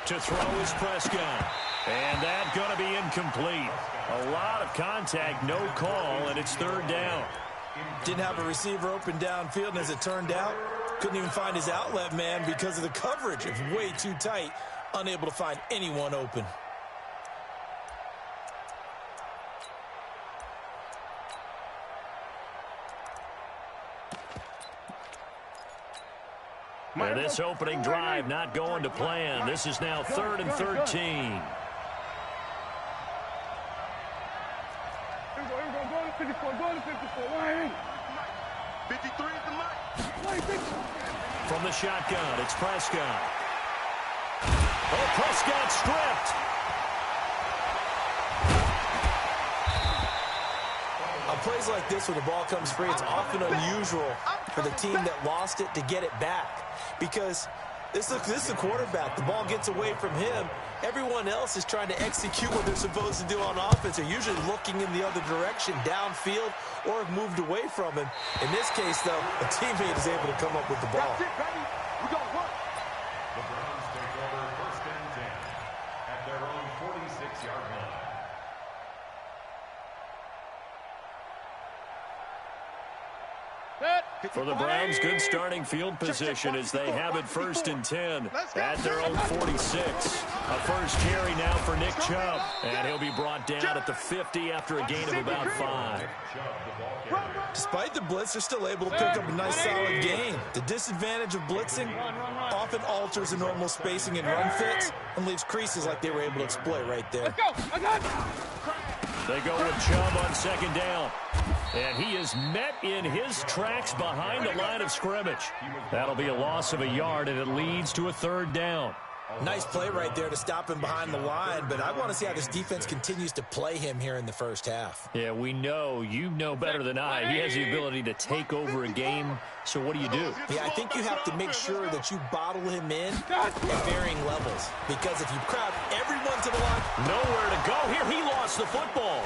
To throw is Prescott. And that's going to be incomplete. A lot of contact, no call, and it's third down. Didn't have a receiver open downfield, and as it turned out, couldn't even find his outlet man because of the coverage. It's way too tight, unable to find anyone open. And this opening drive not going to plan. This is now 3rd and 13. From the shotgun, it's Prescott. Oh, Prescott stripped. On plays like this where the ball comes free, it's often unusual for the team that lost it to get it back. Because this is the quarterback. The ball gets away from him. Everyone else is trying to execute what they're supposed to do on offense. They're usually looking in the other direction, downfield, or have moved away from him. In this case, though, a teammate is able to come up with the ball. The Browns take over 1st and 10 at their own 46-yard line. For the Browns, good starting field position as they have it 1st and 10 at their own 46. A first carry now for Nick Chubb, and he'll be brought down at the 50 after a gain of about 5. Despite the blitz, they're still able to pick up a nice solid gain. The disadvantage of blitzing often alters the normal spacing and run fits and leaves creases like they were able to exploit right there. They go with Chubb on 2nd down. And he is met in his tracks behind the line of scrimmage. That'll be a loss of a yard, and it leads to a 3rd down. Nice play right there to stop him behind the line, but I want to see how this defense continues to play him here in the first half. Yeah, we know. You know better than I. He has the ability to take over a game, so what do you do? Yeah, I think you have to make sure that you bottle him in at varying levels, because if you crowd everyone to the line... Nowhere to go here. He lost the football.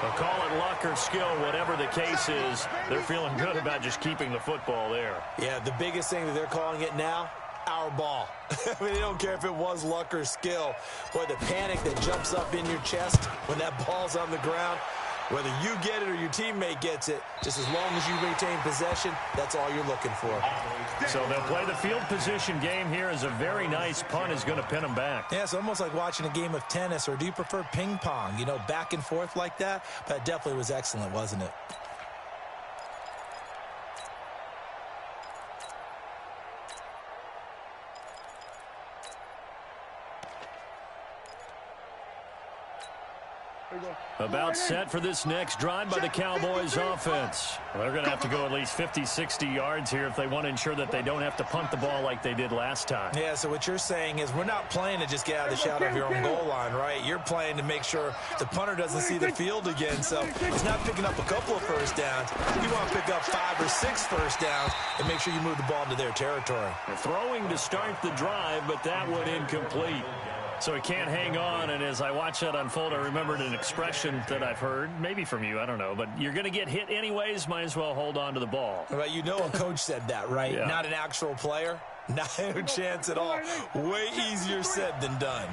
They'll call it luck or skill, whatever the case is. They're feeling good about just keeping the football there. Yeah, the biggest thing that they're calling it now, our ball. I mean, they don't care if it was luck or skill. Boy, the panic that jumps up in your chest when that ball's on the ground, whether you get it or your teammate gets it, just as long as you retain possession, that's all you're looking for. So they'll play the field position game here as a very nice punt is going to pin them back. Yeah, it's almost like watching a game of tennis, or do you prefer ping pong? You know, back and forth like that? That definitely was excellent, wasn't it? About set for this next drive by the Cowboys offense. They're going to have to go at least 50, 60 yards here if they want to ensure that they don't have to punt the ball like they did last time. Yeah, so what you're saying is we're not playing to just get out of the shadow of your own goal line, right? You're playing to make sure the punter doesn't see the field again. So it's not picking up a couple of first downs. You want to pick up 5 or 6 first downs and make sure you move the ball into their territory. They're throwing to start the drive, but that one incomplete. So he can't hang on, and as I watch that unfold, I remembered an expression that I've heard, maybe from you, I don't know, but you're going to get hit anyways, might as well hold on to the ball. Well, you know a coach said that, right? Yeah. Not an actual player. No chance at all. Way easier said than done.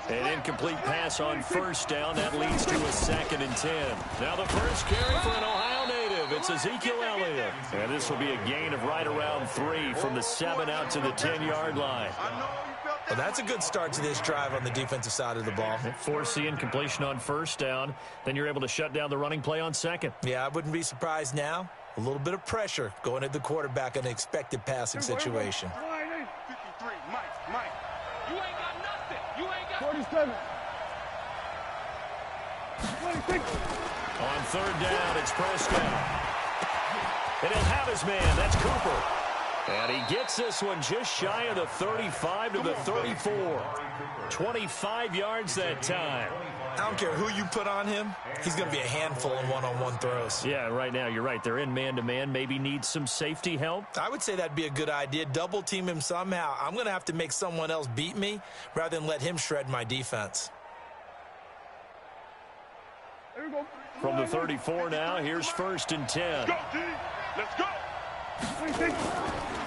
An incomplete pass on first down. That leads to a 2nd and 10. Now the first carry for an Ohio native. It's Ezekiel Elliott. And this will be a gain of right around 3 from the 7 out to the 10-yard line. Well, that's a good start to this drive on the defensive side of the ball. Force the incompletion on first down. Then you're able to shut down the running play on 2nd. Yeah, I wouldn't be surprised now. A little bit of pressure going at the quarterback in an expected passing situation. 53, Mike. You ain't got nothing. You ain't got 47. 26. On 3rd down, it's Prescott. And he'll have his man. That's Cooper. And he gets this one just shy of the 35 to the 34. 25 yards that time. I don't care who you put on him. He's going to be a handful in one-on-one throws. Yeah, right now, you're right. They're in man-to-man. Maybe needs some safety help. I would say that'd be a good idea. Double team him somehow. I'm going to have to make someone else beat me rather than let him shred my defense. From the 34 now, here's 1st and 10. Go, D. Let's go. 26.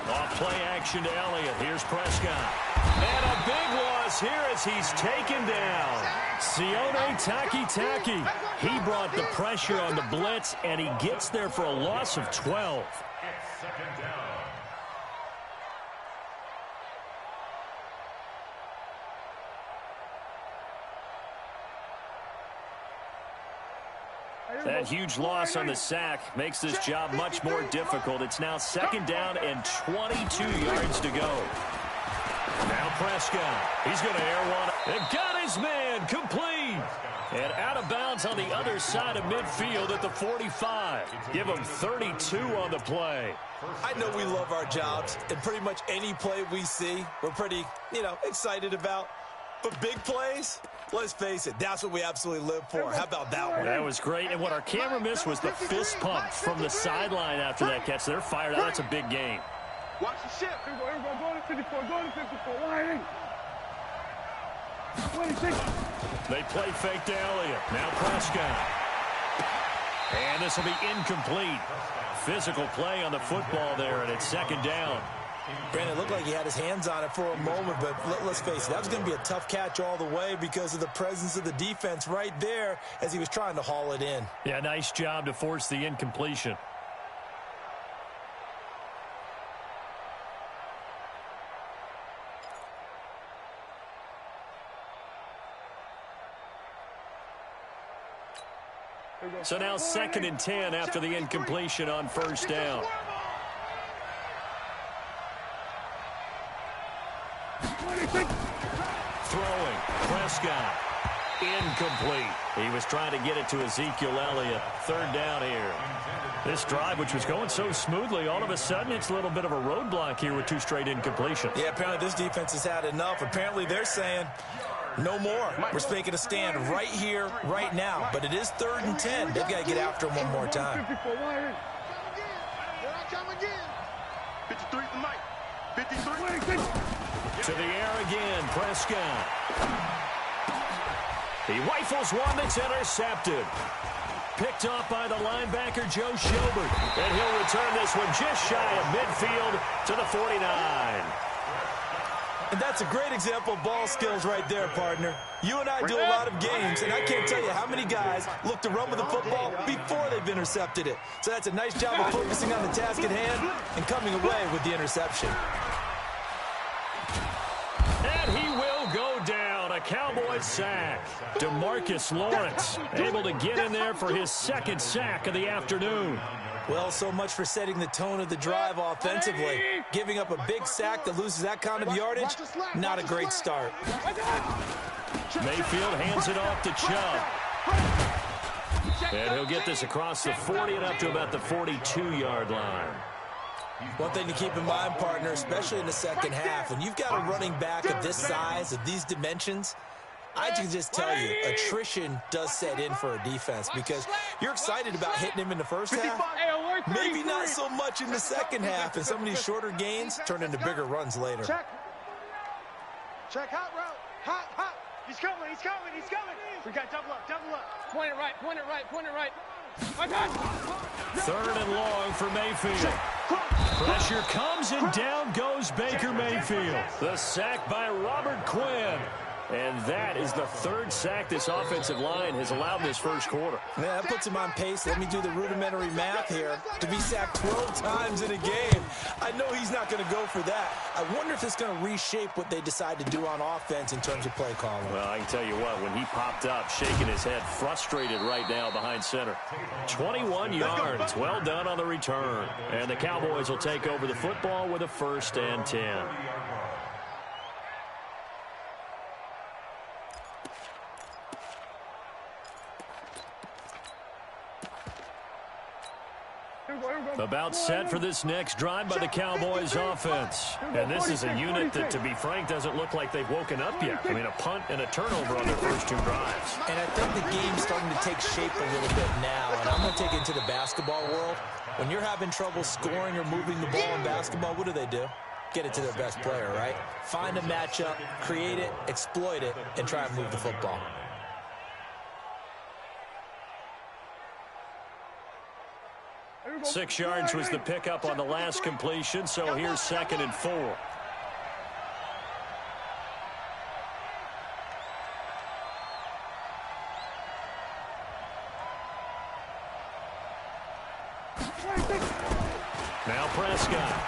Off play action to Elliott. Here's Prescott. And a big loss here as he's taken down. Sione Takitaki. He brought the pressure on the blitz, and he gets there for a loss of 12. It's second down. That huge loss on the sack makes this job much more difficult. It's now second down and 22 yards to go. Now Prescott. He's going to air one. And got his man complete. And out of bounds on the other side of midfield at the 45. Give him 32 on the play. I know we love our jobs, and pretty much any play we see, we're pretty, excited about. But big plays, let's face it, that's what we absolutely live for. How about that one? That was great. And what our camera missed was the fist pump from the sideline after that catch. They're fired out. That's a big game. Watch the ship. Go to 54. Go to 54. Why? 26. They play fake to Elliott. Now Prescott. And this will be incomplete. Physical play on the football there, and it's second down. Brandon, it looked like he had his hands on it for a moment, but let's face it, that was going to be a tough catch all the way because of the presence of the defense right there as he was trying to haul it in. Yeah, nice job to force the incompletion. So now second and 10 after the incompletion on first down. Throwing, Prescott, incomplete. He was trying to get it to Ezekiel Elliott. Third down here. This drive, which was going so smoothly, all of a sudden it's a little bit of a roadblock here with two straight incompletions. Yeah, apparently this defense has had enough. Apparently they're saying no more. We're making a stand right here, right now. But it is third and 10. They've got to get after him one more time. 53 to Mike. 53. To the air again, Prescott. He rifles one that's intercepted. Picked off by the linebacker, Joe Schobert. And he'll return this one just shy of midfield to the 49. And that's a great example of ball skills right there, partner. You and I do a lot of games, and I can't tell you how many guys look to run with the football before they've intercepted it. So that's a nice job of focusing on the task at hand and coming away with the interception. And he will go down. A Cowboys sack. DeMarcus Lawrence able to get in there for his second sack of the afternoon. Well, so much for setting the tone of the drive offensively. Giving up a big sack that loses that kind of yardage, not a great start. Mayfield hands it off to Chubb. And he'll get this across the 40 and up to about the 42-yard line. One thing to keep in mind, partner, especially in the second half, when you've got a running back of this size, of these dimensions, I can just tell you, attrition does set in for a defense because you're excited about hitting him in the first half. Maybe not so much in the second half, and some of these shorter gains turn into bigger runs later. Check. Hot route. Hot. He's coming. We got double up. Point it right. Third and long for Mayfield. Pressure comes and down goes Baker Mayfield. The sack by Robert Quinn. And that is the third sack this offensive line has allowed this first quarter. Yeah, that puts him on pace. Let me do the rudimentary math here. To be sacked 12 times in a game, I know he's not going to go for that. I wonder if it's going to reshape what they decide to do on offense in terms of play calling. Well, I can tell you what, when he popped up, shaking his head, frustrated right now behind center. 21 yards, well done on the return. And the Cowboys will take over the football with a 1st and 10. About set for this next drive by the Cowboys offense. And this is a unit that, to be frank, doesn't look like they've woken up yet. I mean, a punt and a turnover on their first two drives. And I think the game's starting to take shape a little bit now. And I'm going to take it into the basketball world. When you're having trouble scoring or moving the ball in basketball, what do? Get it to their best player, right? Find a matchup, create it, exploit it, and try and move the football. 6 yards was the pickup on the last completion, so here's 2nd and 4. Now Prescott.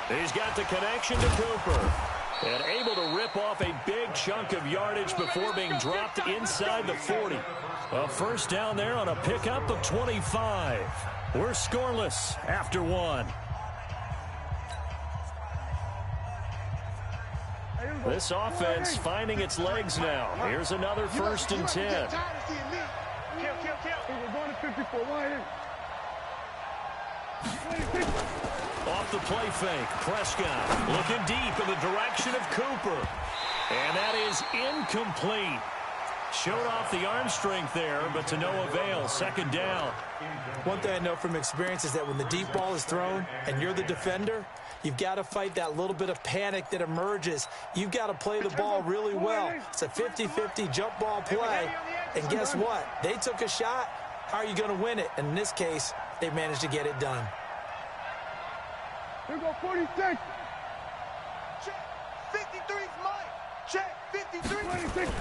He's got the connection to Cooper. And able to rip off a big chunk of yardage before being dropped inside the 40. A first down there on a pickup of 25. We're scoreless after 1. This offense finding its legs now. Here's another 1st and 10. We're going to 54. Off the play fake, Prescott looking deep in the direction of Cooper. And that is incomplete. Showed off the arm strength there, but to no avail. 2nd down. One thing I know from experience is that when the deep ball is thrown and you're the defender, you've got to fight that little bit of panic that emerges. You've got to play the ball really well. It's a 50-50 jump ball play. And guess what? They took a shot. How are you going to win it? And in this case, they managed to get it done. Here go 46. Check. 53's Mike. Check. 53. 26.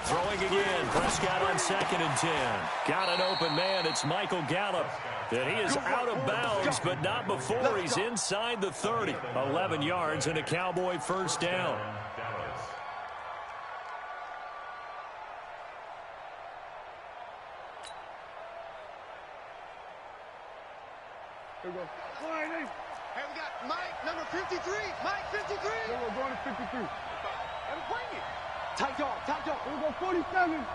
Throwing again. Prescott on 2nd and 10. Got an open man. It's Michael Gallup. And he is out of bounds, but not before he's inside the 30. 11 yards and a Cowboy first down. Here we go. Hey, we got Mike, number 53. Mike, 53. Here we're going to 53. And bring it. Tight dog, tight dog. Here we go, 47.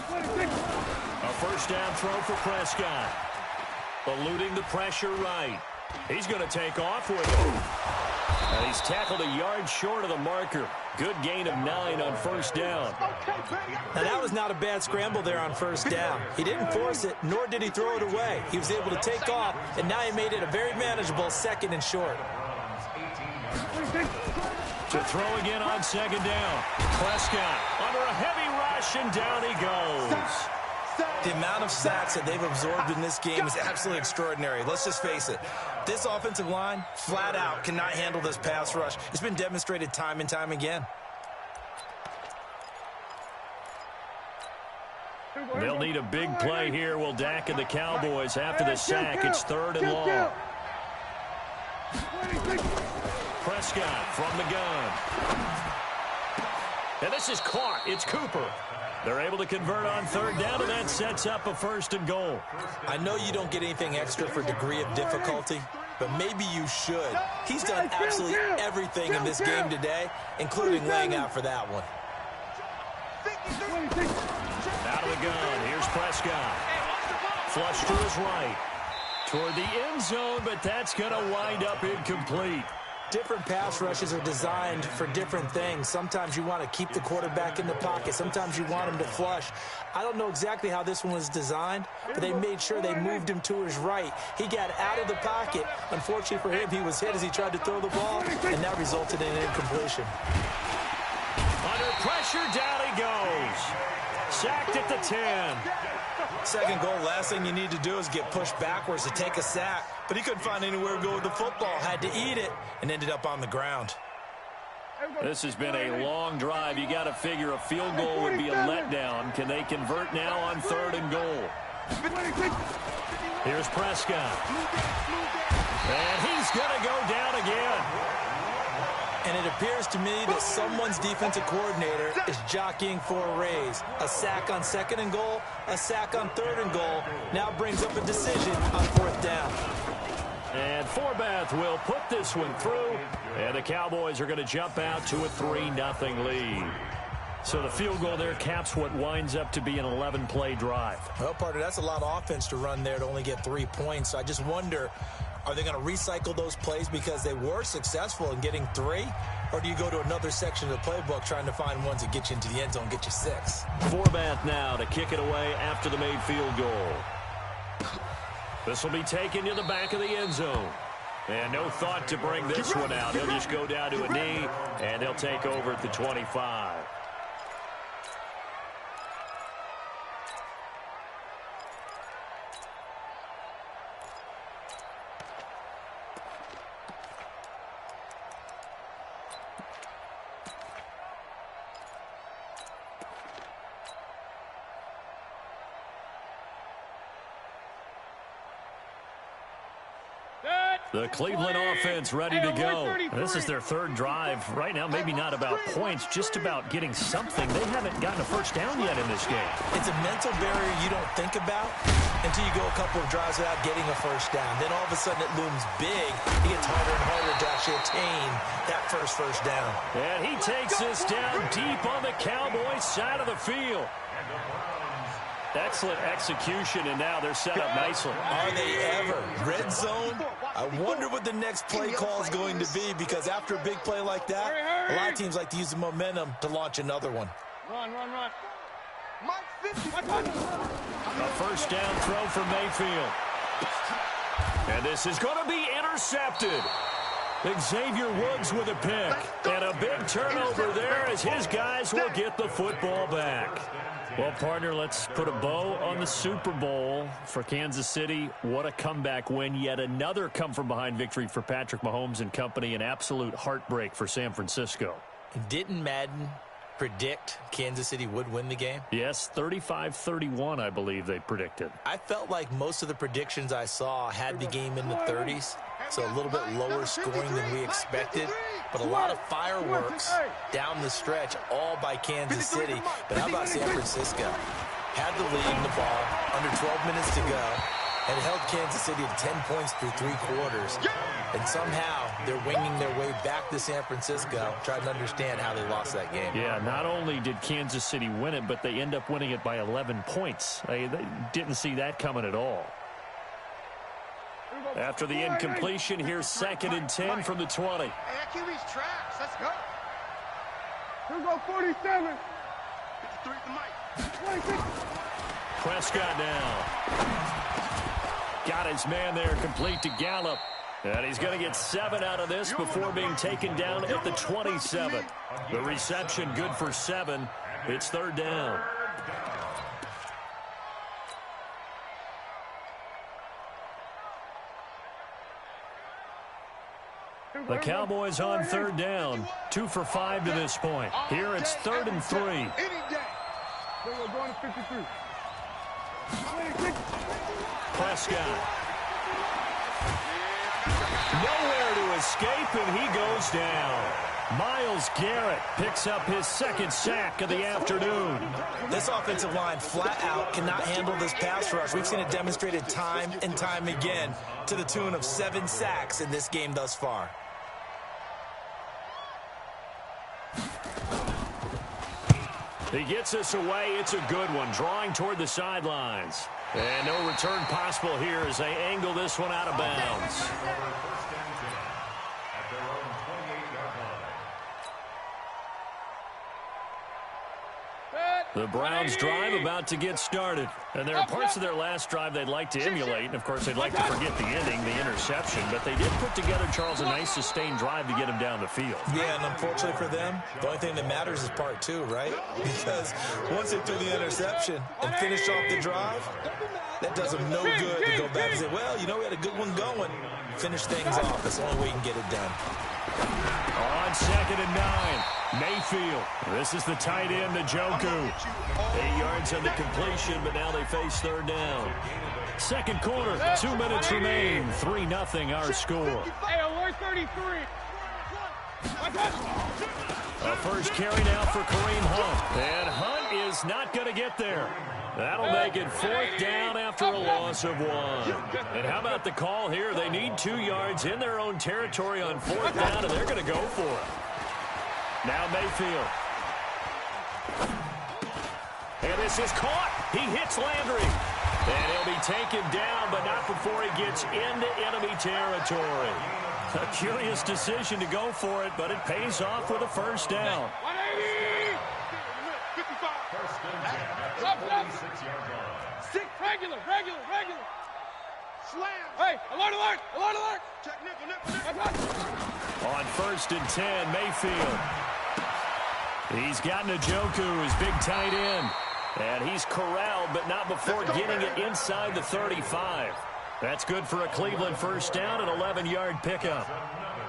26. A first down throw for Prescott. Eluding the pressure right. He's going to take off with it. And he's tackled a yard short of the marker. Good gain of 9 on first down. Now, that was not a bad scramble there on first down. He didn't force it, nor did he throw it away. He was able to take off, and now he made it a very manageable 2nd and short. To throw again on 2nd down. Prescott under a heavy rush, and down he goes. The amount of sacks that they've absorbed in this game is absolutely extraordinary. Let's just face it. This offensive line, flat out, cannot handle this pass rush. It's been demonstrated time and time again. They'll need a big play here, will Dak and the Cowboys after the sack. It's 3rd and long. Prescott from the gun. And this is caught. It's Cooper. They're able to convert on 3rd down, and that sets up a 1st and goal. I know you don't get anything extra for degree of difficulty, but maybe you should. He's done absolutely everything in this game today, including laying out for that one. Out of the gun, here's Prescott. Flush to his right. Toward the end zone, but that's going to wind up incomplete. Different pass rushes are designed for different things. Sometimes you want to keep the quarterback in the pocket. Sometimes you want him to flush. I don't know exactly how this one was designed, but they made sure they moved him to his right. He got out of the pocket. Unfortunately for him, he was hit as he tried to throw the ball, and that resulted in an incompletion. Under pressure, down he goes. Sacked at the 10. 2nd goal, last thing you need to do is get pushed backwards to take a sack. But he couldn't find anywhere to go with the football, had to eat it, and ended up on the ground. This has been a long drive. You got to figure a field goal would be a letdown. Can they convert now on 3rd and goal? Here's Prescott. And he's going to go down again. And it appears to me that someone's defensive coordinator is jockeying for a raise. A sack on 2nd and goal, a sack on 3rd and goal, now brings up a decision on 4th down. And Forbath will put this one through, and the Cowboys are going to jump out to a 3-0 lead. So the field goal there caps what winds up to be an 11-play drive. Well, partner, that's a lot of offense to run there to only get 3 points. So I just wonder, are they going to recycle those plays because they were successful in getting 3? Or do you go to another section of the playbook trying to find ones that get you into the end zone, get you 6? Forbath now to kick it away after the made field goal. This will be taken to the back of the end zone. And no thought to bring this one out. He'll just go down to a knee, and they'll take over at the 25. The Cleveland offense ready to go. This is their third drive. Right now, maybe not about points, just about getting something. They haven't gotten a first down yet in this game. It's a mental barrier you don't think about until you go a couple of drives without getting a first down. Then all of a sudden it looms big. It gets harder and harder to actually attain that first down. And he takes this down deep on the Cowboys side of the field. Excellent execution, and now they're set up nicely. Are they ever? Red zone? I wonder what the next play call is going to be, because after a big play like that, a lot of teams like to use the momentum to launch another one. Run. A first down throw for Mayfield. And this is going to be intercepted. Xavier Woods with a pick. And a big turnover there as his guys will get the football back. Well, partner, let's put a bow on the Super Bowl for Kansas City. What a comeback win. Yet another come-from-behind victory for Patrick Mahomes and company. An absolute heartbreak for San Francisco. Didn't Madden predict Kansas City would win the game? Yes, 35-31, I believe they predicted. I felt like most of the predictions I saw had the game in the 30s, so a little bit lower scoring than we expected. But a lot of fireworks down the stretch, all by Kansas City. But how about San Francisco? Had the lead in the ball, under 12 minutes to go, and held Kansas City to 10 points through 3 quarters. And somehow they're winging their way back to San Francisco, trying to understand how they lost that game. Yeah, not only did Kansas City win it, but they end up winning it by 11 points. They didn't see that coming at all. After the incompletion, here's 2nd and 10 from the 20. Hey, that QB's trash. Let's go. Here go 47. 53 to Mike. 26. Prescott now. Got his man there, complete to Gallup. And he's going to get 7 out of this before being taken down at the 27. The reception good for 7. It's 3rd down. The Cowboys on 3rd down. 2 for 5 to this point. Here it's 3rd and 3. Any day. Then we're going to 53. Prescott. Nowhere to escape, and he goes down. Myles Garrett picks up his 2nd sack of the afternoon. This offensive line flat out cannot handle this pass rush. We've seen it demonstrated time and time again to the tune of 7 sacks in this game thus far. He gets us away. It's a good one, drawing toward the sidelines. And no return possible here as they angle this one out of bounds. The Browns drive about to get started. And there are parts of their last drive they'd like to emulate. And, of course, they'd like to forget the ending, the interception. But they did put together, Charles, a nice sustained drive to get him down the field. Yeah, and unfortunately for them, the only thing that matters is part 2, right? Because once they threw the interception and finished off the drive, that does them no good to go back and say, well, you know, we had a good one going. Finish things off. That's the only way you can get it done. On 2nd and 9. Mayfield. This is the tight end, Njoku. 8 yards on the completion, but now they face 3rd down. 2nd quarter, 2 minutes remain. 3-0 our score. Hey, alert 33. A first carry now for Kareem Hunt. And Hunt is not going to get there. That'll make it 4th down after a loss of 1. And how about the call here? They need 2 yards in their own territory on 4th down, and they're going to go for it. Now Mayfield. And this is caught. He hits Landry. And he'll be taken down, but not before he gets into enemy territory. A curious decision to go for it, but it pays off with a first down. 180. 55. Six. Regular. Slam. Hey, alert. Check nickel. On 1st and 10, Mayfield. He's got Njoku, his big tight end. And he's corralled, but not before getting it inside the 35. That's good for a Cleveland first down, an 11-yard pickup.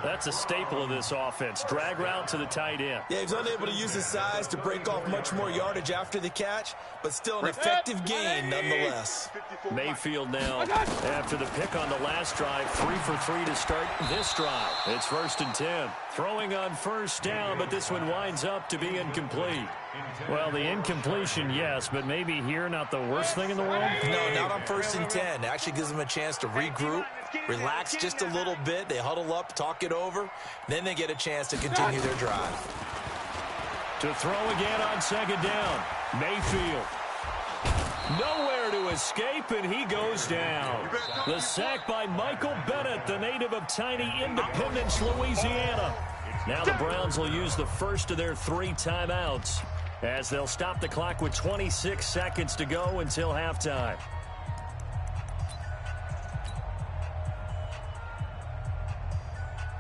That's a staple of this offense. Drag route to the tight end. Yeah, he's unable to use his size to break off much more yardage after the catch, but still an effective gain nonetheless. Mayfield now, after the pick on the last drive, 3 for 3 to start this drive. It's 1st and 10. Throwing on first down, but this one winds up to be incomplete. Well, the incompletion, yes, but maybe here not the worst thing in the world? No, not on 1st and 10. It actually gives them a chance to regroup, relax just a little bit. They huddle up, talk it over, then they get a chance to continue their drive. To throw again on 2nd down. Mayfield. Nowhere to escape, and he goes down. The sack by Michael Bennett, the native of tiny Independence, Louisiana. Now the Browns will use the first of their 3 timeouts as they'll stop the clock with 26 seconds to go until halftime.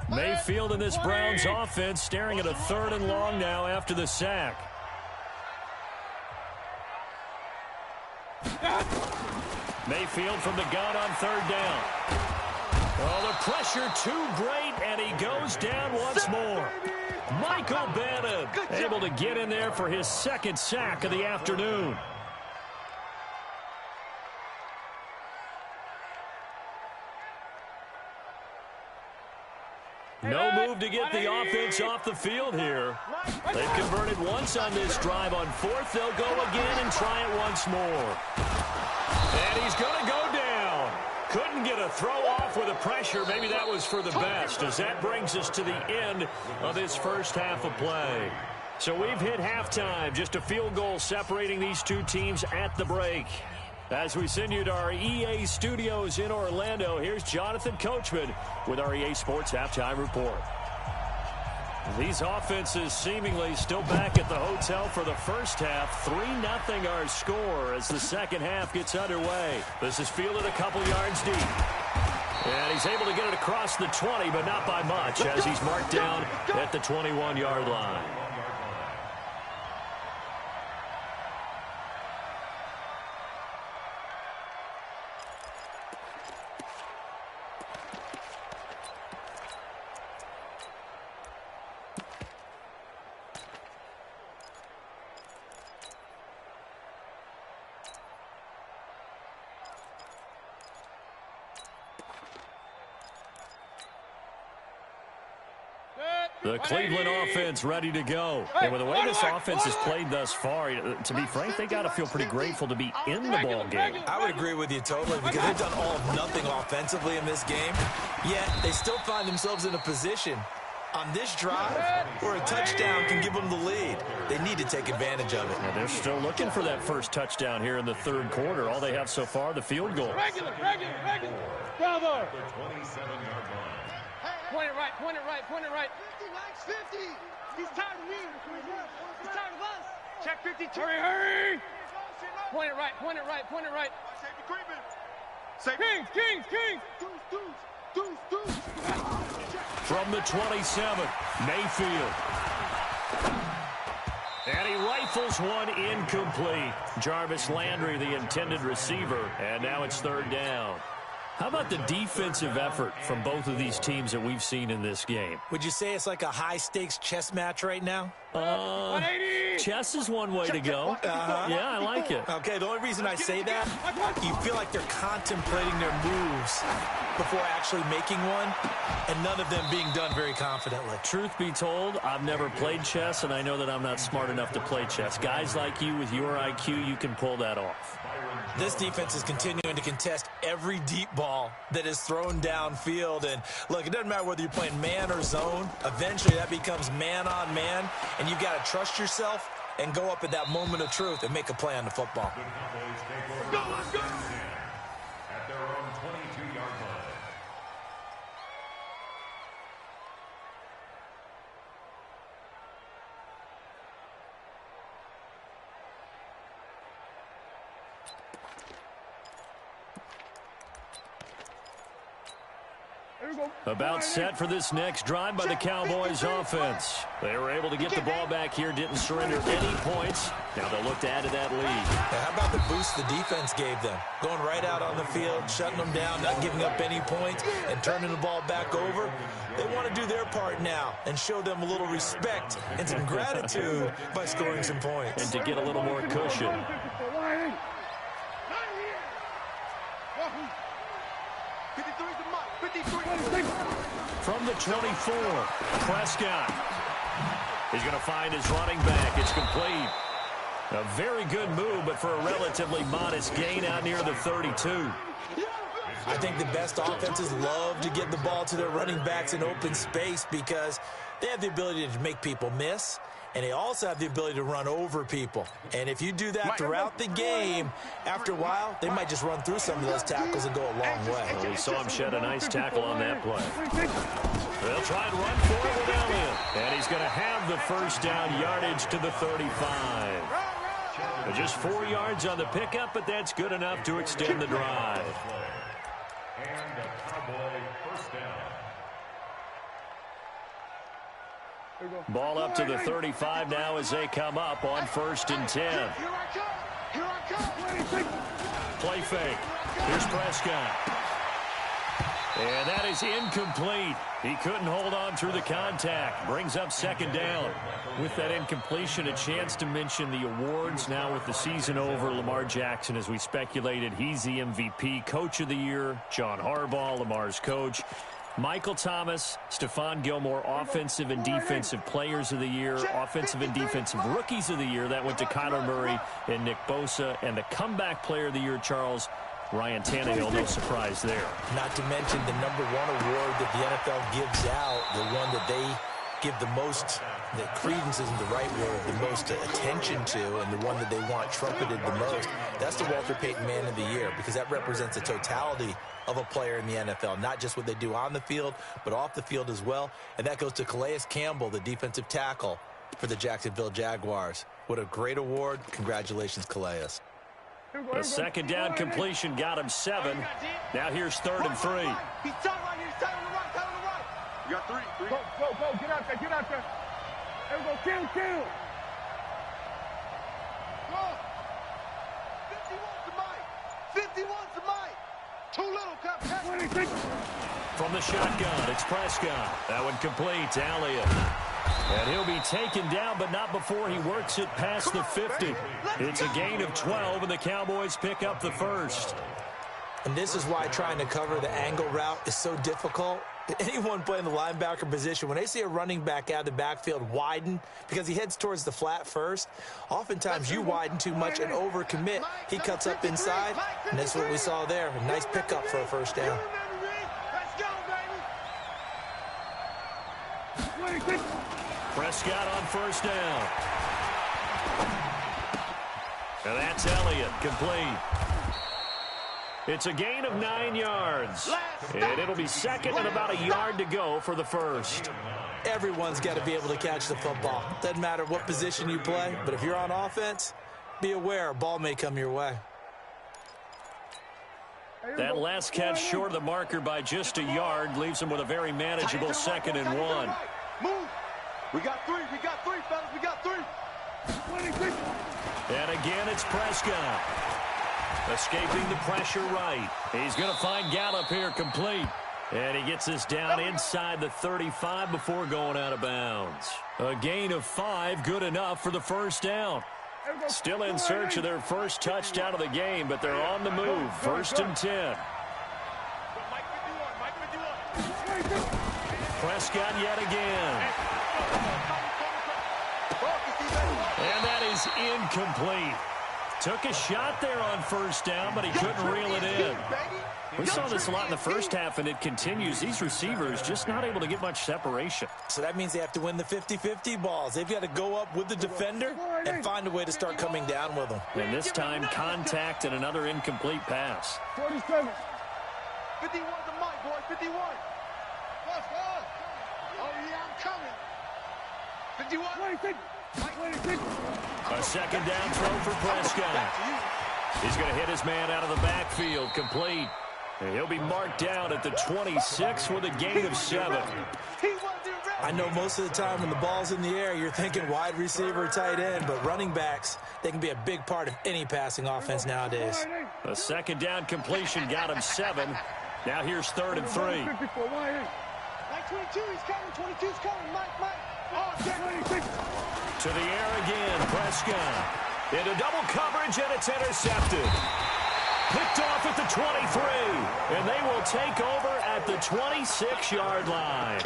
Mayfield in this Browns offense staring at a 3rd and long now after the sack. Mayfield from the gun on 3rd down. Oh, the pressure too great, and he goes down once more. Michael Bennett able to get in there for his 2nd sack of the afternoon. No move to get the offense off the field here. They've converted once on this drive. On 4th, they'll go again and try it once more. And he's going to go down. Couldn't get a throw off with the pressure. Maybe that was for the best, as that brings us to the end of this first half of play. So we've hit halftime. Just a field goal separating these two teams at the break. As we send you to our EA studios in Orlando, here's Jonathan Coachman with our EA Sports Halftime Report. These offenses seemingly still back at the hotel for the first half. 3-0 our score as the second half gets underway. This is fielded a couple yards deep. And he's able to get it across the 20, but not by much, as he's marked down at the 21-yard line. The Cleveland offense ready to go. And with the way this offense has played thus far, to be frank, they got to feel pretty grateful to be in the ball game. I would agree with you totally, because they've done all of nothing offensively in this game, yet they still find themselves in a position on this drive where a touchdown can give them the lead. They need to take advantage of it. And they're still looking for that first touchdown here in the third quarter. All they have so far, the field goal. Regular. Bravo. 27-yard line. Point it right. 50, Mike's 50. He's tired of me. He's tired of us. Check 52. Hurry. Point it right. Safety creeping. Kings. Deuce. From the 27, Mayfield. And he rifles one incomplete. Jarvis Landry, the intended receiver. And now it's 3rd down. How about the defensive effort from both of these teams that we've seen in this game? Would you say it's like a high-stakes chess match right now? Chess is one way to go. Yeah, I like it. Okay, the only reason I say that, you feel like they're contemplating their moves before actually making one, and none of them being done very confidently. Truth be told, I've never played chess, and I know that I'm not smart enough to play chess. Guys like you with your IQ, you can pull that off. This defense is continuing to contest every deep ball that is thrown downfield. And look, it doesn't matter whether you're playing man or zone. Eventually, that becomes man on man. And you've got to trust yourself and go up at that moment of truth and make a play on the football. At their own 22-yard line. About set for this next drive by the Cowboys offense. They were able to get the ball back here, didn't surrender any points. Now they'll look to add to that lead. Now, how about the boost the defense gave them? Going right out on the field, shutting them down, not giving up any points, and turning the ball back over. They want to do their part now and show them a little respect and some gratitude by scoring some points. And to get a little more cushion. From the 24, Prescott. He's going to find his running back. It's complete. A very good move, but for a relatively modest gain out near the 32. I think the best offenses love to get the ball to their running backs in open space because they have the ability to make people miss, and they also have the ability to run over people. And if you do that throughout the game, after a while, they might just run through some of those tackles and go a long way. Well, we saw him shed a nice tackle on that play. They'll try and run for it with Elliott. And he's going to have the first down yardage to the 35. Just 4 yards on the pickup, but that's good enough to extend the drive. And a Cowboy first down. Ball up to the 35 now as they come up on 1st and 10. Play fake. Here's Prescott. And that is incomplete. He couldn't hold on through the contact. Brings up 2nd down. With that incompletion, a chance to mention the awards. Now with the season over, Lamar Jackson, as we speculated, he's the MVP, Coach of the Year. John Harbaugh, Lamar's coach. Michael Thomas, Stephon Gilmore, Offensive and Defensive Players of the Year, Offensive and Defensive Rookies of the Year. That went to Kyler Murray and Nick Bosa. And the Comeback Player of the Year, Charles, Ryan Tannehill, no surprise there. Not to mention the #1 award that the NFL gives out, the one that they give the most, that credence isn't the right word, the most attention to, and the one that they want trumpeted the most. That's the Walter Payton Man of the Year, because that represents the totality of a player in the NFL, not just what they do on the field, but off the field as well. And that goes to Calais Campbell, the defensive tackle for the Jacksonville Jaguars. What a great award. Congratulations, Calais. A 2nd down completion got him 7. Now here's 3rd and 3. He's tight right here. He's tight on the right. Tight on the right. You got 3. Go. Get out there. Get out there. There we go. Kill. Go. 51 to Mike. 51 to Mike. Too little, Captain. From the shotgun, it's Prescott. That one complete to Elliott. And he'll be taken down, but not before he works it past the 50. It's a gain of 12, and the Cowboys pick up the first. And this is why trying to cover the angle route is so difficult. Anyone playing the linebacker position, when they see a running back out of the backfield widen, because he heads towards the flat first, oftentimes you widen too much and overcommit. He cuts up inside, and that's what we saw there. A nice pickup for a first down. Prescott on 1st down. And that's Elliott, complete. It's a gain of 9 yards. And it'll be 2nd and about a yard to go for the first. Everyone's got to be able to catch the football. Doesn't matter what position you play, but if you're on offense, be aware a ball may come your way. That last catch short of the marker by just a yard leaves him with a very manageable 2nd and 1. Move. We got 3, fellas. We got 3. And again, it's Prescott. Escaping the pressure right. He's going to find Gallup here, complete. And he gets this down inside the 35 before going out of bounds. A gain of 5, good enough for the first down. Still in search of their first touchdown of the game, but they're on the move. 1st and 10. Prescott yet again. And that is incomplete. Took a shot there on 1st down, but he couldn't reel it in. We saw this a lot in the first half, and it continues. These receivers just not able to get much separation. So that means they have to win the 50-50 balls. They've got to go up with the defender and find a way to start coming down with them. And this time, contact and another incomplete pass. 47. 51 to Mike, boy. 51. Let's go. Oh, yeah, I'm coming. 51. 26. A 2nd down throw for Prescott. He's going to hit his man out of the backfield, complete. And he'll be marked down at the 26 with a gain of 7. I know most of the time when the ball's in the air, you're thinking wide receiver, tight end, but running backs, they can be a big part of any passing offense nowadays. A second down completion got him 7. Now here's 3rd and 3. Mike 22, he's coming. 22's coming. Mike. Oh, to the air again, Prescott. Into double coverage, and it's intercepted. Picked off at the 23, and they will take over at the 26-yard line.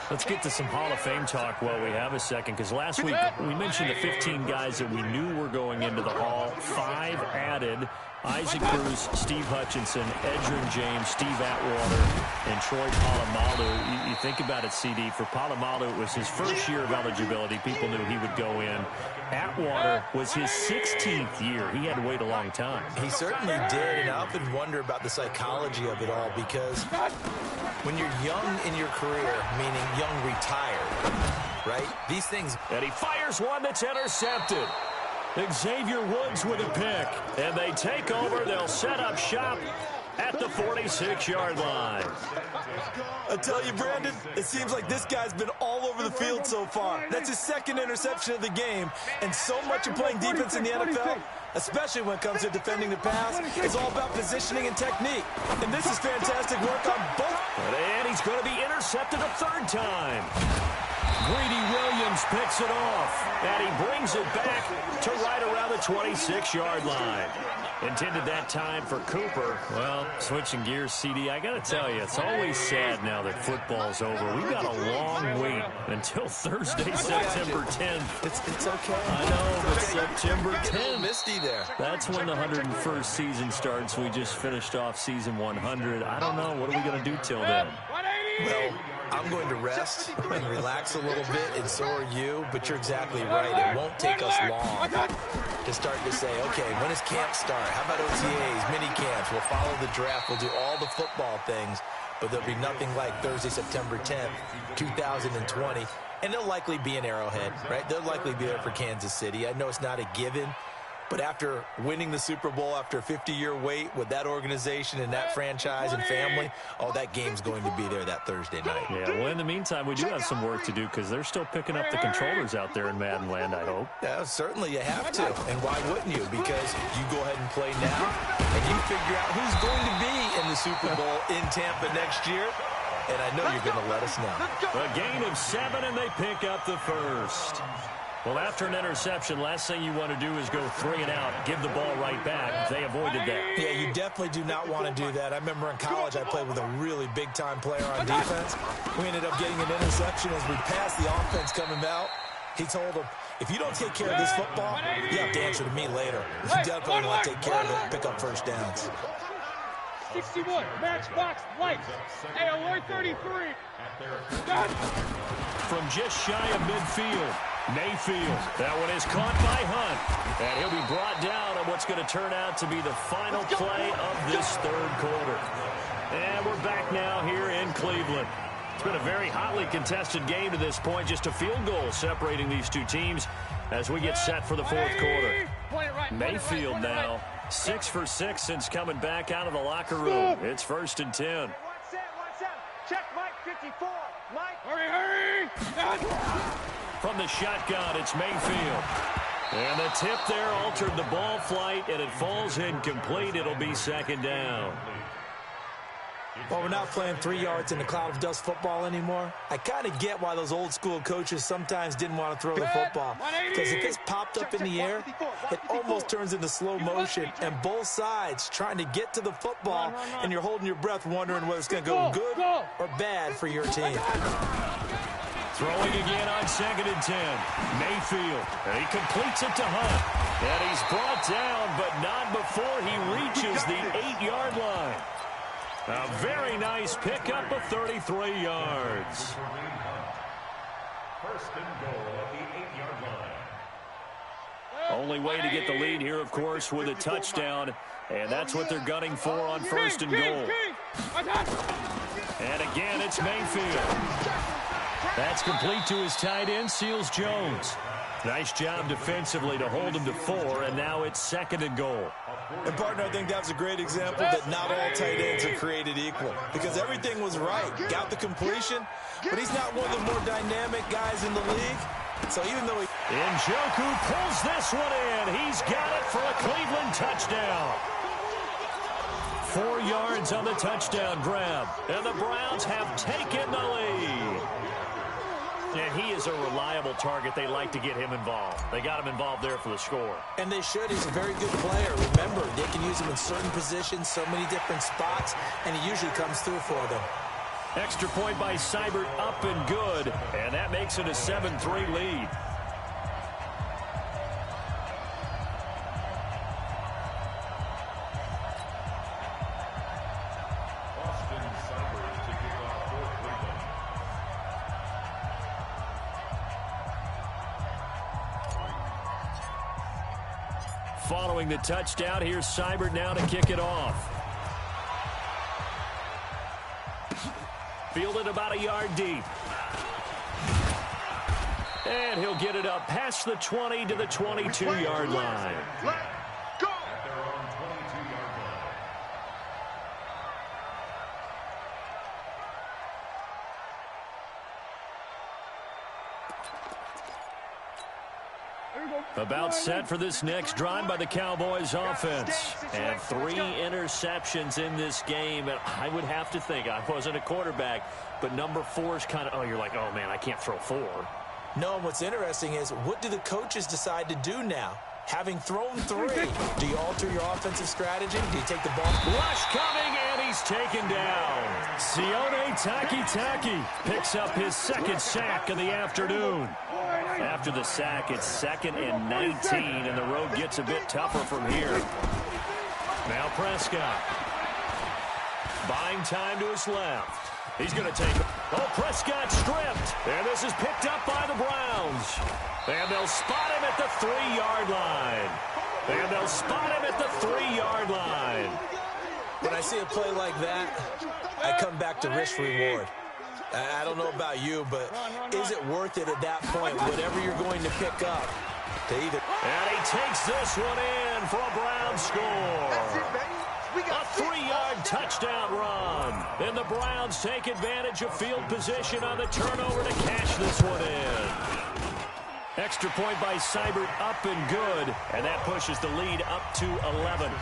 Let's get to some Hall of Fame talk while we have a second, because last week we mentioned the 15 guys that we knew were going into the Hall. 5 added: Isaac Bruce, Steve Hutchinson, Edgerrin James, Steve Atwater, and Troy Polamalu. You think about it, CD. For Polamalu, it was his first year of eligibility. People knew he would go in. Atwater was his 16th year. He had to wait a long time. He certainly did, and I often wonder about the psychology of it all, because when you're young in your career, meaning young retired, right, these things... And he fires one that's intercepted. Xavier Woods with a pick, and they take over. They'll set up shop at the 46-yard line. I tell you, Brandon, it seems like this guy's been all over the field so far. That's his 2nd interception of the game, and so much of playing defense in the NFL, especially when it comes to defending the pass, is all about positioning and technique. And this is fantastic work on both. And he's going to be intercepted a 3rd time. Greedy Williams picks it off, and he brings it back to right around the 26-yard line. Intended that time for Cooper. Well, switching gears, CD, I got to tell you, it's always sad now that football's over. We've got a long wait until Thursday, September 10th. It's okay. I know, but September 10th. A little misty there. That's when the 101st season starts. We just finished off season 100. I don't know. What are we going to do till then? Well, I'm going to rest and relax a little bit, and so are you, but you're exactly right. It won't take us long to start to say, okay, when does camp start? How about OTAs, mini camps? We'll follow the draft. We'll do all the football things, but there'll be nothing like Thursday, September 10th, 2020, and they'll likely be in Arrowhead, right? They'll likely be there for Kansas City. I know it's not a given, but after winning the Super Bowl after a 50-year wait with that organization and that franchise and family, oh, that game's going to be there that Thursday night. Yeah, well, in the meantime, we do have some work to do because they're still picking up the controllers out there in Madden Land, I hope. Yeah, certainly you have to. And why wouldn't you? Because you go ahead and play now, and you figure out who's going to be in the Super Bowl in Tampa next year. And I know you're going to let us know. A gain of 7, and they pick up the 1st. Well, after an interception, last thing you want to do is go 3 and out, give the ball right back. They avoided that. Yeah, you definitely do not want to do that. I remember in college I played with a really big-time player on defense. We ended up getting an interception as we passed the offense coming out. He told him, if you don't take care of this football, you have to answer to me later. You definitely want to take care of it and pick up 1st downs. 61, matchbox, lights. Hey, alert 33. From just shy of midfield, Mayfield. That one is caught by Hunt. And he'll be brought down on what's going to turn out to be the final play of this 3rd quarter. And we're back now here in Cleveland. It's been a very hotly contested game to this point. Just a field goal separating these two teams as we get set for the 4th quarter. Mayfield now 6 for 6 since coming back out of the locker room. It's 1st and 10. Check Mike 54. Mike. Hurry. From the shotgun, it's Mayfield. And the tip there altered the ball flight, and it falls incomplete. It'll be 2nd down. Well, we're not playing 3 yards in the cloud of dust football anymore. I kind of get why those old school coaches sometimes didn't want to throw the football. Because if it's popped up in the air, it almost turns into slow motion. And both sides trying to get to the football, and you're holding your breath wondering whether it's going to go good or bad for your team. Throwing again on 2nd and 10. Mayfield. And he completes it to Hunt. And he's brought down, but not before he reaches the 8-yard line. A very nice pickup of 33 yards. 1st and goal at the 8-yard line. Only way to get the lead here, of course, with a touchdown. And that's what they're gunning for on 1st and goal. And again, it's Mayfield. That's complete to his tight end, Seals Jones. Nice job defensively to hold him to 4, and now it's 2nd and goal. And, partner, I think that was a great example that not all tight ends are created equal, because everything was right. Got the completion, but he's not one of the more dynamic guys in the league. So even though Njoku pulls this one in. He's got it for a Cleveland touchdown. 4 yards on the touchdown grab, and the Browns have taken the lead. And he is a reliable target. They like to get him involved. They got him involved there for the score. And they should. He's a very good player. Remember, they can use him in certain positions, so many different spots, and he usually comes through for them. Extra point by Seibert, up and good, and that makes it a 7-3 lead. Following the touchdown, here's Seibert now to kick it off. Fielded about a yard deep. And he'll get it up past the 20 to the 22-yard line. Go! At their own 22-yard line. About set for this next drive by the Cowboys offense. And 3 interceptions in this game. And I would have to think, I wasn't a quarterback, but number 4 is kind of, oh, you're like, oh, man, I can't throw 4. No, what's interesting is, what do the coaches decide to do now? Having thrown 3, do you alter your offensive strategy? Do you take the ball? Rush coming, and he's taken down. Sione Takitaki picks up his 2nd sack of the afternoon. After the sack, it's 2nd and 19, and the road gets a bit tougher from here. Now Prescott. Buying time to his left. He's going to take it. Oh, Prescott stripped. And this is picked up by the Browns. And they'll spot him at the 3-yard line. And they'll spot him at the 3-yard line. When I see a play like that, I come back to risk-reward. I don't know about you, but is it worth it at that point, whatever you're going to pick up, to either... And he takes this one in for a Brown score. A 3-yard touchdown run. And the Browns take advantage of field position on the turnover to cash this one in. Extra point by Seibert, up and good. And that pushes the lead up to 11.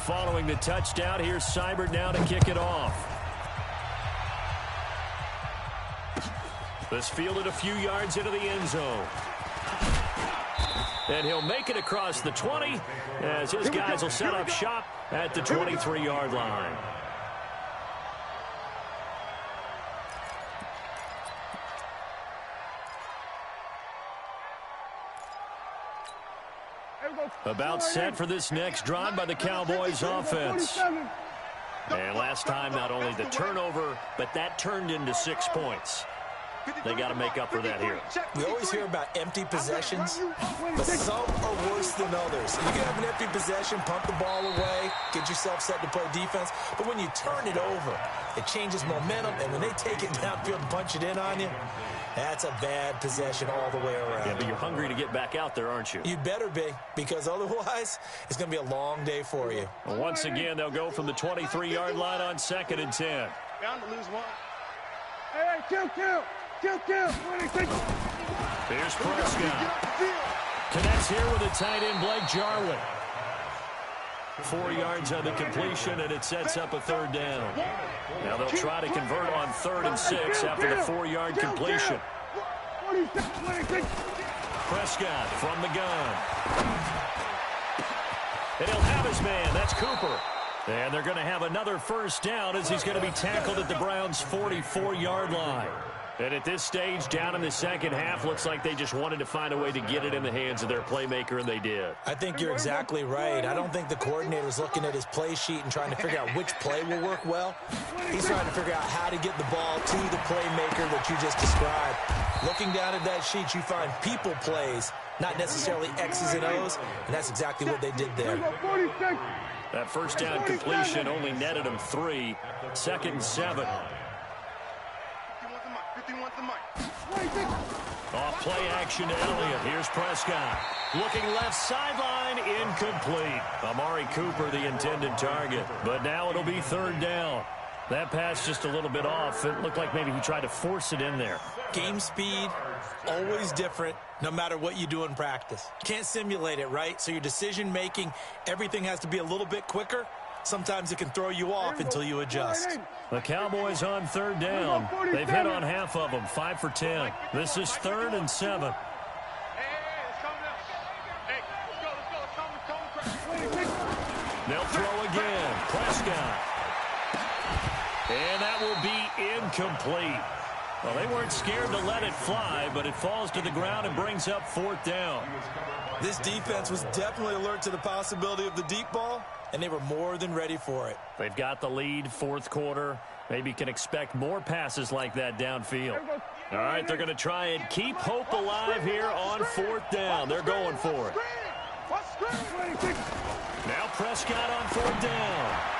Following the touchdown, here's Seibert now to kick it off. This fielded a few yards into the end zone. And he'll make it across the 20 as his guys will set up shop at the 23-yard line. About set for this next drive by the Cowboys offense. And last time, not only the turnover, but that turned into 6 points. They got to make up for that here. We always hear about empty possessions, but some are worse than others. You can have an empty possession, pump the ball away, get yourself set to play defense, but when you turn it over, it changes momentum, and when they take it downfield and punch it in on you, that's a bad possession all the way around. Yeah, but you're hungry to get back out there, aren't you? You better be, because otherwise, it's going to be a long day for you. Well, once again, they'll go from the 23-yard line on 2nd and 10. Bound to lose one. Hey, kill. Here's Prescott. Connects here with a tight end, Blake Jarwin. 4 yards on the completion, and it sets up a 3rd down. Now they'll try to convert on 3rd and 6 after the 4-yard completion. Prescott from the gun. And he'll have his man. That's Cooper. And they're going to have another 1st down as he's going to be tackled at the Browns' 44-yard line. And at this stage, down in the second half, looks like they just wanted to find a way to get it in the hands of their playmaker, and they did. I think you're exactly right. I don't think the coordinator's looking at his play sheet and trying to figure out which play will work well. He's trying to figure out how to get the ball to the playmaker that you just described. Looking down at that sheet, you find people plays, not necessarily X's and O's, and that's exactly what they did there. That 1st down completion only netted him 3. 2nd and 7. 51 to Mike. Off play action to Elliott. Here's Prescott. Looking left sideline, incomplete. Amari Cooper, the intended target. But now it'll be third down. That pass just a little bit off. It looked like maybe he tried to force it in there. Game speed, always different, no matter what you do in practice. Can't simulate it, right? So your decision-making, everything has to be a little bit quicker. Sometimes it can throw you off until you adjust. The Cowboys on third down. They've hit on half of them, 5 for 10. This is 3rd and 7. They'll throw again. Prescott. And that will be incomplete. Well, they weren't scared to let it fly, but it falls to the ground and brings up 4th down. This defense was definitely alert to the possibility of the deep ball, and they were more than ready for it. They've got the lead, 4th quarter. Maybe can expect more passes like that downfield. All right, they're going to try and keep hope alive here on 4th down. They're going for it. Now Prescott on 4th down.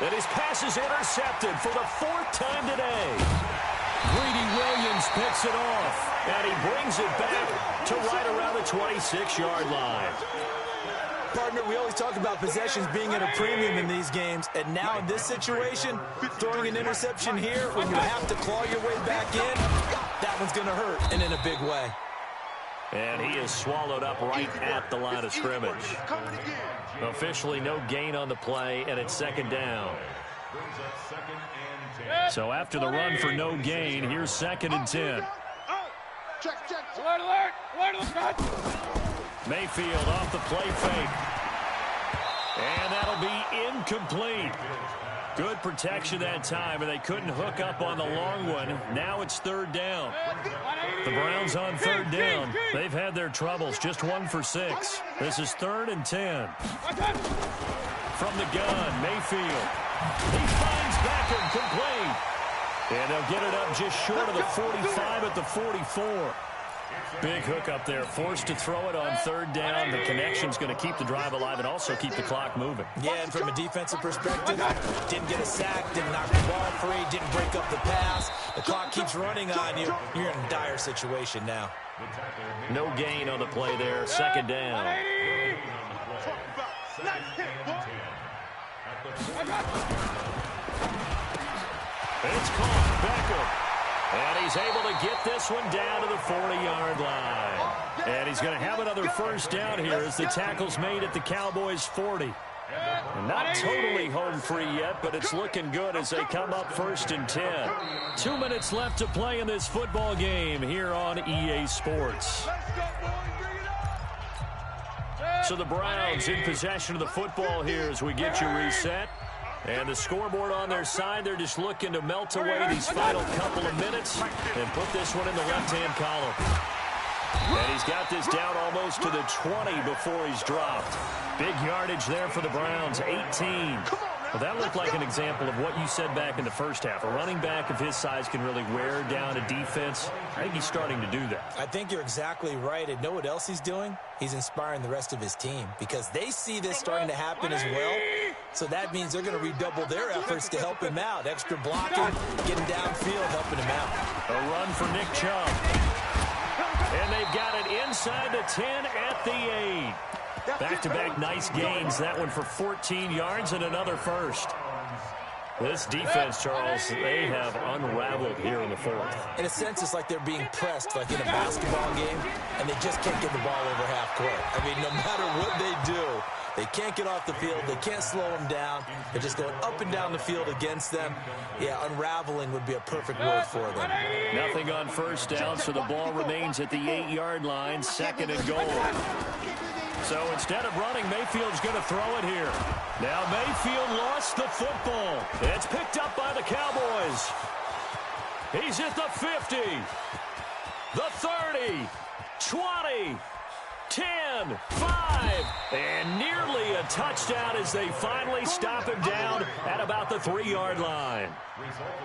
And his pass is intercepted for the 4th time today. Greedy Williams picks it off, and he brings it back to right around the 26-yard line. Partner, we always talk about possessions being at a premium in these games, and now in this situation, throwing an interception here when you have to claw your way back in, that one's going to hurt, and in a big way. And he is swallowed up right at the line of scrimmage. Officially no gain on the play, and it's 2nd down. So after the run for no gain, here's 2nd and 10. Mayfield off the play fake. And that'll be incomplete. Good protection that time, and they couldn't hook up on the long one. Now it's 3rd down. The Browns on 3rd down. They've had their troubles, just 1 for 6. This is 3rd and 10. From the gun, Mayfield. He finds Beckham complete. And they'll get it up just short of the 45 at the 44. Big hook up there, forced to throw it on 3rd down. The connection's going to keep the drive alive and also keep the clock moving. Yeah, and from a defensive perspective, didn't get a sack, didn't knock the ball free, didn't break up the pass. The clock keeps running on you. You're in a dire situation now. No gain on the play there, 2nd down. It's caught, Beckham. And he's able to get this one down to the 40-yard line. And he's going to have another 1st down here as the tackle's made at the Cowboys' 40. And not totally home free yet, but it's looking good as they come up 1st and 10. 2 minutes left to play in this football game here on EA Sports. So the Browns in possession of the football here as we get you reset. And the scoreboard on their side, they're just looking to melt away these final couple of minutes and put this one in the left-hand column. And he's got this down almost to the 20 before he's dropped. Big yardage there for the Browns, 18. Well, that looked like an example of what you said back in the first half. A running back of his size can really wear down a defense. I think he's starting to do that. I think you're exactly right. And know what else he's doing? He's inspiring the rest of his team because they see this starting to happen as well. So that means they're going to redouble their efforts to help him out. Extra blocking, getting downfield, helping him out. A run for Nick Chubb. And they've got it inside the 10 at the 8. Back-to-back nice gains. That one for 14 yards and another 1st. This defense, Charles, they have unraveled here in the 4th. In a sense, it's like they're being pressed, like in a basketball game, and they just can't get the ball over half court. I mean, no matter what they do, they can't get off the field. They can't slow them down. They're just going up and down the field against them. Yeah, unraveling would be a perfect word for them. Nothing on 1st down, so the ball remains at the 8-yard line, 2nd and goal. So instead of running, Mayfield's going to throw it here. Now Mayfield lost the football. It's picked up by the Cowboys. He's at the 50, the 30, 20, 10, 5, and nearly a touchdown as they finally stop him down at about the 3-yard line.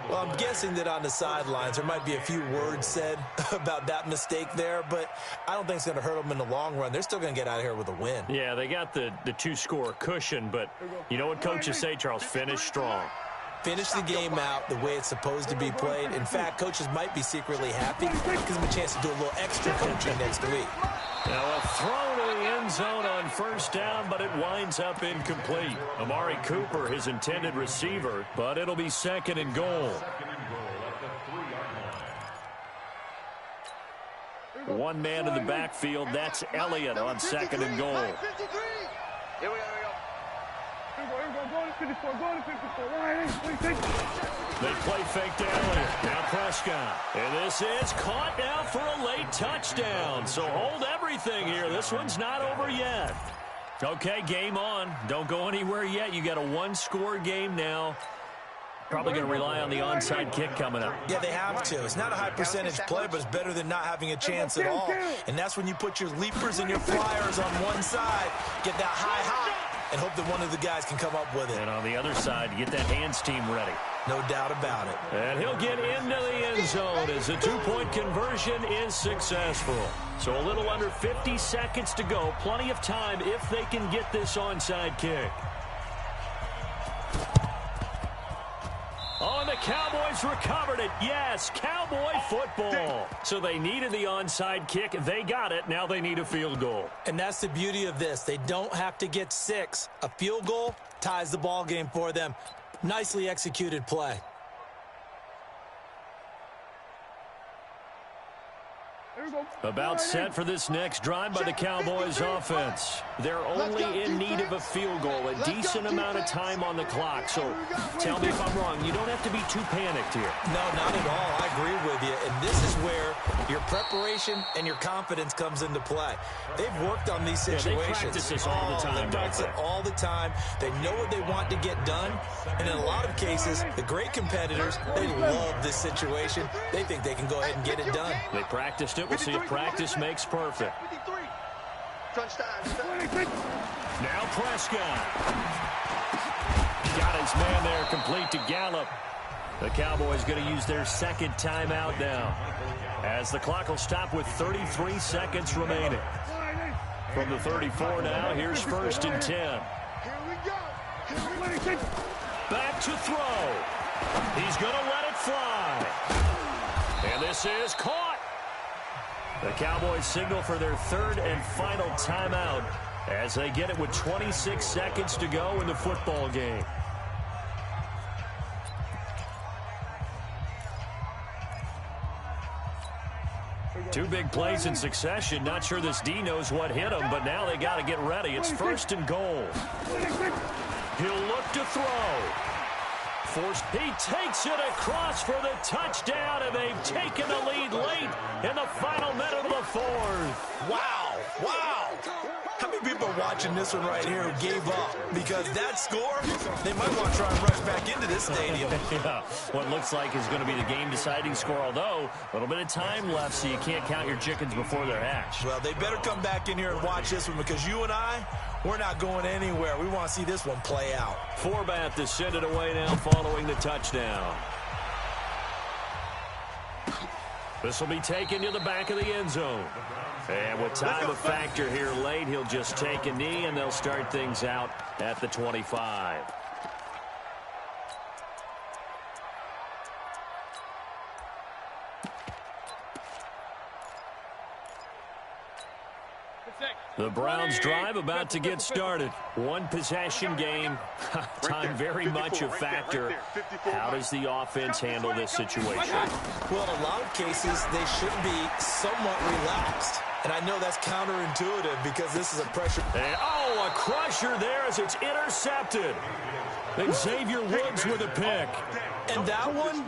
Well, I'm guessing that on the sidelines there might be a few words said about that mistake there, but I don't think it's going to hurt them in the long run. They're still going to get out of here with a win. Yeah, they got the 2-score cushion, but you know what coaches say, Charles? Finish strong. finish the game out the way it's supposed to be played. In fact, coaches might be secretly happy. Gives them a chance to do a little extra coaching next week. Now a throw to the end zone on first down, but it winds up incomplete. Amari Cooper, his intended receiver, but it'll be second and goal. One man in the backfield, that's Elliott on second and goal. Here we go. Go to 54, go to 54. They play fake to Elliott. Now Prescott. And this is caught now for a late touchdown. So hold everything here. This one's not over yet. Okay, game on. Don't go anywhere yet. You got a one-score game now. Probably going to rely on the onside kick coming up. Yeah, they have to. It's not a high percentage play, but it's better than not having a chance at all. And that's when you put your leapers and your flyers on one side, get that high hop, and hope that one of the guys can come up with it. And on the other side, get that hands team ready. No doubt about it. And he'll get into the end zone as the two-point conversion is successful. So a little under 50 seconds to go. Plenty of time if they can get this onside kick. Oh, and the Cowboys recovered it. Yes, Cowboy football. So they needed the onside kick. They got it. Now they need a field goal. And that's the beauty of this. They don't have to get 6. A field goal ties the ball game for them. Nicely executed play. About set for this next drive by the Cowboys offense. They're only in need of a field goal, a decent amount of time on the clock. So tell me if I'm wrong. You don't have to be too panicked here. No, not at all. I agree with you. And this is where your preparation and your confidence comes into play. They've worked on these situations. They practice this all the time. They practice it all the time. They know what they want to get done. And in a lot of cases, the great competitors, they love this situation. They think they can go ahead and get it done. They practiced it. We'll see if practice makes perfect. Now Prescott. Got his man there, complete to Gallup. The Cowboys going to use their second timeout now, as the clock will stop with 33 seconds remaining. From the 34 now, here's first and 10. Back to throw. He's going to let it fly. And this is caught. The Cowboys signal for their third and final timeout as they get it with 26 seconds to go in the football game. Two big plays in succession. Not sure this D knows what hit him, but now they got to get ready. It's first and goal. He'll look to throw. He takes it across for the touchdown, and they've taken the lead late in the final minute of the fourth. Wow. Wow. How many people are watching this one right here who gave up? Because that score, they might want to try and rush back into this stadium. Yeah, what looks like is going to be the game-deciding score, although a little bit of time left, so you can't count your chickens before they're hatched. Well, they better come back in here and watch this one, because you and I, we're not going anywhere. We want to see this one play out. Forbath to send it away now following the touchdown. This will be taken to the back of the end zone. And with time a factor here late, he'll just take a knee, and they'll start things out at the 25. The Browns drive about to get started. One possession game. Time very much a factor. How does the offense handle this situation? Well, in a lot of cases, they should be somewhat relaxed. And I know that's counterintuitive because this is a pressure. And, oh, a crusher there as it's intercepted. Xavier Woods with a pick. And that one?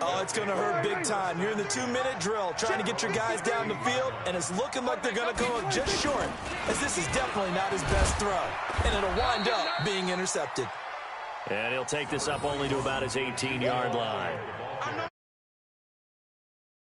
Oh, it's going to hurt big time. You're in the 2-minute drill trying to get your guys down the field, and it's looking like they're going to go up just short, as this is definitely not his best throw. And it'll wind up being intercepted. And he'll take this up only to about his 18-yard line.